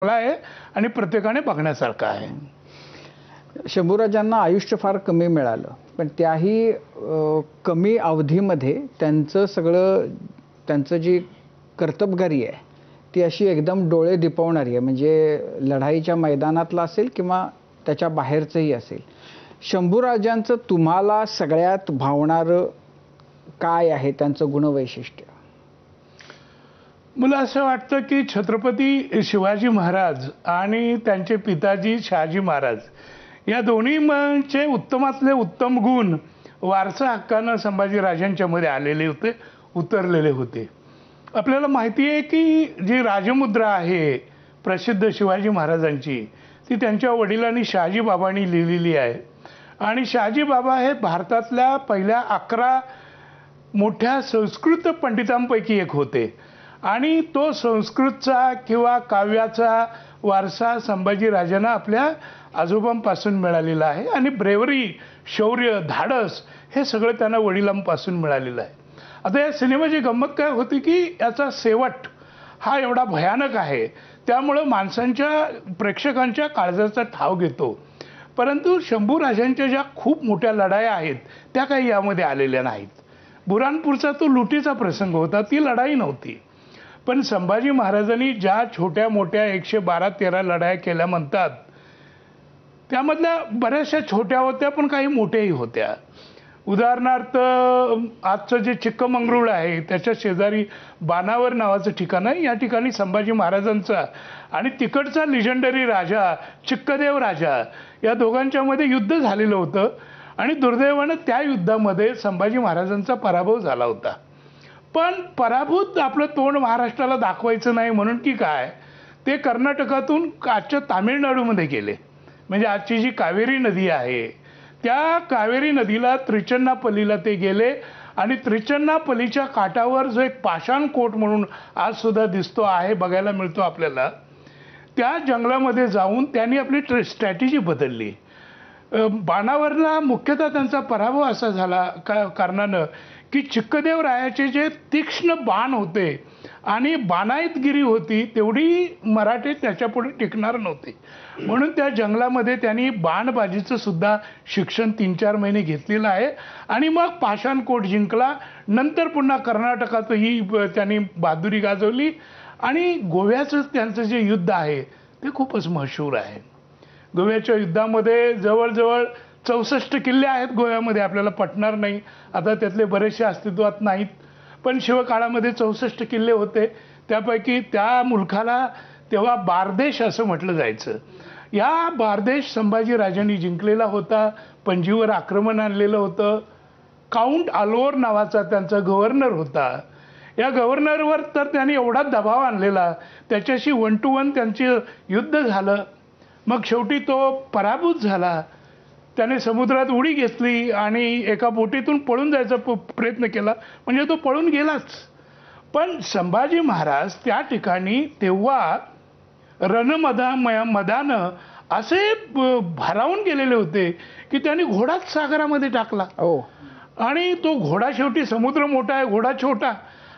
आहे आणि प्रत्येकाने बघण्यासारखं आहे. शंभूराजांना आयुष्य फार कमी मिळालं, पण त्याही कमी अवधीमध्ये त्यांचं जी कर्तबगारी आहे ती अशी एकदम डोळे दिपवणारी आहे. म्हणजे लढाईच्या मैदानातला असेल किंवा त्याच्या बाहेरचंही असेल. शंभूराजांचं तुम्हाला सगळ्यात भावणारं काय आहे त्यांचं गुणवैशिष्ट्य? मला असं वाटतं की छत्रपती शिवाजी महाराज आणि त्यांचे पिताजी शहाजी महाराज या दोन्हीचे उत्तमातले उत्तम गुण वारसा हक्कानं संभाजी राजांच्या मध्ये आलेले होते, उतरलेले होते. आपल्याला माहिती आहे की जी राजमुद्रा आहे प्रसिद्ध शिवाजी महाराजांची ती त्यांच्या वडिलांनी शहाजी बाबांनी लिहिलेली आहे. आणि शहाजी बाबा हे भारतातल्या पहिल्या 11 मोठ्या संस्कृत पंडितांपैकी एक होते. आणि तो संस्कृतचा किंवा काव्याचा वारसा संभाजी राजांना आपल्या आजोबांपासून मिळालेला आहे. आणि ब्रेवरी, शौर्य, धाडस हे सगळं त्यांना वडिलांपासून मिळालेलं आहे. आता या सिनेमाची गंमत काय होती की याचा शेवट हा एवढा भयानक आहे, त्यामुळं माणसांच्या प्रेक्षकांच्या काळजाचा ठाव घेतो. परंतु शंभूराजांच्या ज्या खूप मोठ्या लढाया आहेत त्या काही यामध्ये आलेल्या नाहीत. बुरानपूरचा तो लुटीचा प्रसंग होता, ती लढाई नव्हती. पण संभाजी महाराजांनी ज्या छोट्या मोठ्या 112-13 लढाया केल्या म्हणतात, त्यामधल्या बऱ्याचशा छोट्या होत्या पण काही मोठ्याही होत्या. उदाहरणार्थ आजचं जे चिक्कमंगळूर आहे त्याच्या शेजारी बाणावर नावाचं ठिकाण आहे. या ठिकाणी संभाजी महाराजांचा आणि तिकडचा लिजंडरी राजा चिक्कदेव राजा या दोघांच्यामध्ये युद्ध झालेलं होतं. आणि दुर्दैवानं त्या युद्धामध्ये संभाजी महाराजांचा पराभव झाला होता. पण पराभूत आपलं तोंड महाराष्ट्राला दाखवायचं नाही म्हणून की काय, ते कर्नाटकातून आजच्या तामिळनाडूमध्ये गेले. म्हणजे आजची जी कावेरी नदी आहे त्या कावेरी नदीला त्रिचन्नापल्लीला ते गेले. आणि त्रिचन्नापल्लीच्या काठावर जो एक पाषाण कोट म्हणून आज सुद्धा दिसतो आहे, बघायला मिळतो आपल्याला, त्या जंगलामध्ये जाऊन त्यांनी आपली स्ट्रॅटेजी बदलली. बाणावरला मुख्यतः त्यांचा पराभव असा झाला कारणानं की चिक्कदेव रायाचे जे तीक्ष्ण बाण होते आणि बाणायतगिरी होती तेवढी मराठे त्याच्यापुढे टिकणार नव्हते. म्हणून त्या जंगलामध्ये त्यांनी बाणबाजीचं सुद्धा शिक्षण 3-4 महिने घेतलेलं आहे. आणि मग पाषाणकोट जिंकला. नंतर पुन्हा कर्नाटकातही त्यांनी बहादुरी गाजवली. आणि गोव्याचं त्यांचं जे युद्ध आहे ते खूपच मशहूर आहे. गोव्याच्या युद्धामध्ये जवळजवळ 64 किल्ले आहेत गोव्यामध्ये, आपल्याला पटणार नाही, आता त्यातले बरेचसे अस्तित्वात नाहीत. पण शिवकाळामध्ये 64 किल्ले होते. त्यापैकी त्या मुलखाला तेव्हा बारदेश असं म्हटलं जायचं. या बारदेश संभाजी राजांनी जिंकलेला होता. पणजीवर आक्रमण आणलेलं होतं. काउंट आलोर नावाचा त्यांचा गव्हर्नर होता. या गव्हर्नरवर तर त्यांनी एवढा दबाव आणलेला, त्याच्याशी 1 to 1 त्यांचे युद्ध झालं. मग शेवटी तो पराभूत झाला. त्याने समुद्रात उडी घेतली आणि एका बोटीतून पळून जायचा प्रयत्न केला, म्हणजे तो पळून गेलाच. पण संभाजी महाराज त्या ठिकाणी तेव्हा मदानं असे भारावून गेलेले होते की त्यांनी घोडाच सागरामध्ये टाकला. आणि तो घोडा, शेवटी समुद्र मोठा आहे, घोडा छोटा,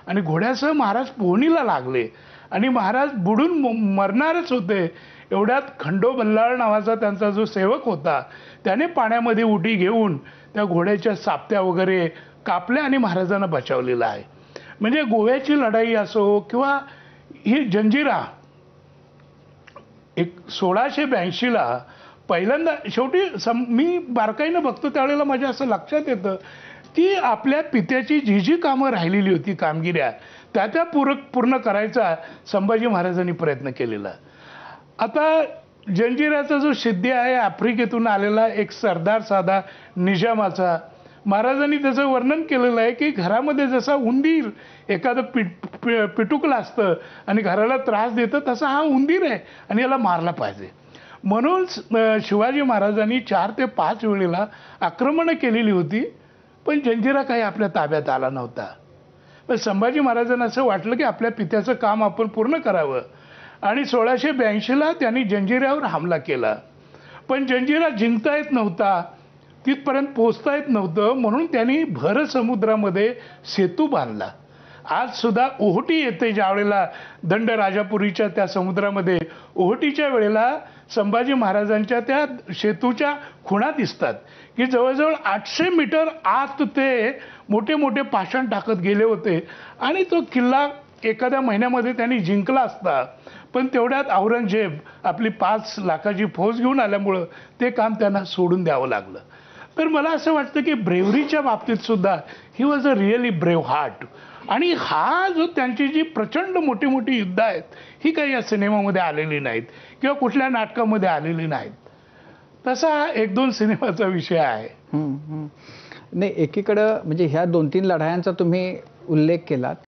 आणि घोड्यासह महाराज पोहणीला लागले आणि महाराज बुडून मरणारच होते. एवढ्यात खंडोबल्लाळ नावाचा त्यांचा जो सेवक होता त्याने पाण्यामध्ये उडी घेऊन त्या घोड्याच्या सापत्या वगैरे कापल्या आणि महाराजांना बचावलेलं आहे. म्हणजे गोव्याची लढाई असो किंवा ही जंजिरा 1682ला पहिल्यांदा, शेवटी मी बारकाईनं बघतो त्यावेळेला माझ्या असं लक्षात येतं की आपल्या पित्याची जी जी कामं राहिलेली होती, कामगिऱ्या त्या पूर्ण करायचा संभाजी महाराजांनी प्रयत्न केलेला. आता जंजिऱ्याचा जो सिद्धी आहे आफ्रिकेतून आलेला एक सरदार साधा निजामाचा, महाराजांनी त्याचं वर्णन केलेलं आहे की घरामध्ये जसा उंदीर एखादं पिटुकलं असतं आणि घराला त्रास देतं, तसा हा उंदीर आहे आणि याला मारला पाहिजे. म्हणून शिवाजी महाराजांनी 4 ते 5 वेळेला आक्रमणं केलेली होती, पण जंजिरा काही आपल्या ताब्यात आला नव्हता. पण संभाजी महाराजांना असं वाटलं की आपल्या पित्याचं काम आपण पूर्ण करावं आणि 1682ला त्यांनी जंजिऱ्यावर हमला केला. पण जंजिरा जिंकता येत नव्हता, तिथपर्यंत पोहोचता येत नव्हतं, म्हणून त्यांनी भर समुद्रामध्ये सेतू बांधला. आज सुद्धा ओहोटी येते ज्यावेळेला दंडराजापुरीच्या त्या समुद्रामध्ये ओहोटीच्या वेळेला संभाजी महाराजांच्या त्या सेतूच्या खुणा दिसतात की जवळजवळ 800 मीटर आत ते मोठे मोठे पाषाण टाकत गेले होते आणि तो किल्ला एखाद्या महिन्यामध्ये त्यांनी जिंकला असता, पण तेवढ्यात औरंगजेब आपली 5 लाखाची फौज घेऊन आल्यामुळं ते काम त्यांना सोडून द्यावं लागलं. तर मला असं वाटतं की ब्रेव्हरीच्या बाबतीत सुद्धा he was a really brave heart. आणि हा जो त्यांची जी प्रचंड मोठी मोठी युद्ध आहेत ही काही या सिनेमामध्ये आलेली नाहीत किंवा कुठल्या नाटकामध्ये आलेली नाहीत. तसा हा 1-2 सिनेमाचा विषय आहे. नाही, एकीकडं म्हणजे ह्या 2-3 लढायांचा तुम्ही उल्लेख केलात.